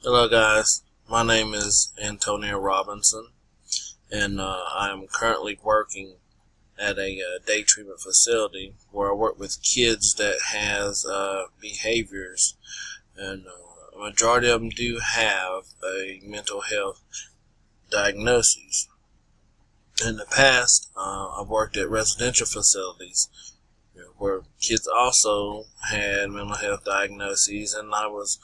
Hello guys, my name is Antonio Robinson, and I am currently working at a day treatment facility where I work with kids that has behaviors, and a majority of them do have a mental health diagnosis. In the past, I've worked at residential facilities where kids also had mental health diagnoses, and I was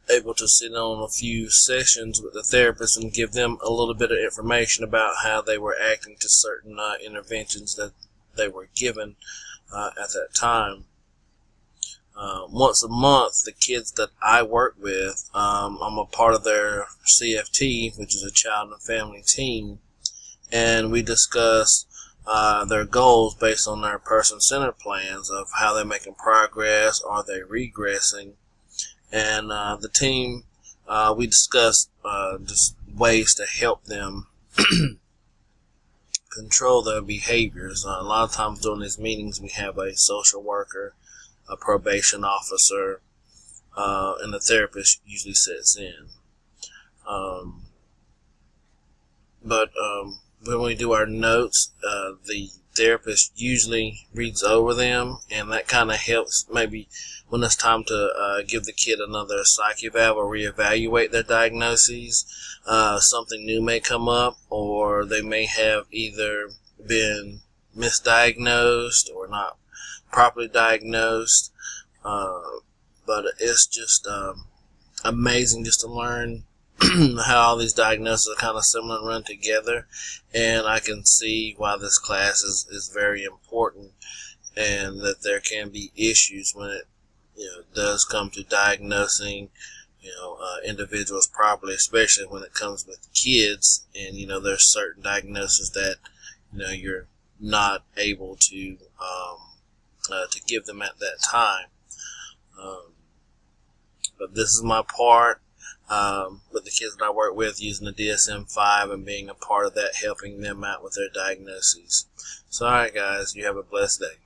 able to sit on a few sessions with the therapist and give them a little bit of information about how they were acting to certain interventions that they were given at that time. Once a month, the kids that I work with, I'm a part of their CFT, which is a child and family team, and we discuss their goals based on their person-centered plans of how they're making progress, are they regressing, and the team, we discussed just ways to help them control their behaviors. A lot of times during these meetings we have a social worker, a probation officer, and the therapist usually sits in. But when we do our notes, the therapist usually reads over them, and that kind of helps maybe when it's time to give the kid another psych eval or reevaluate their diagnoses. Something new may come up, or they may have either been misdiagnosed or not properly diagnosed. But it's just amazing just to learn how all these diagnoses are kind of similar and run together, and I can see why this class is very important, and that there can be issues when it does come to diagnosing individuals properly, especially when it comes with kids, and there's certain diagnoses that you're not able to give them at that time. But this is my part with the kids that I work with, using the DSM-5 and being a part of that, helping them out with their diagnoses. So alright guys, you have a blessed day.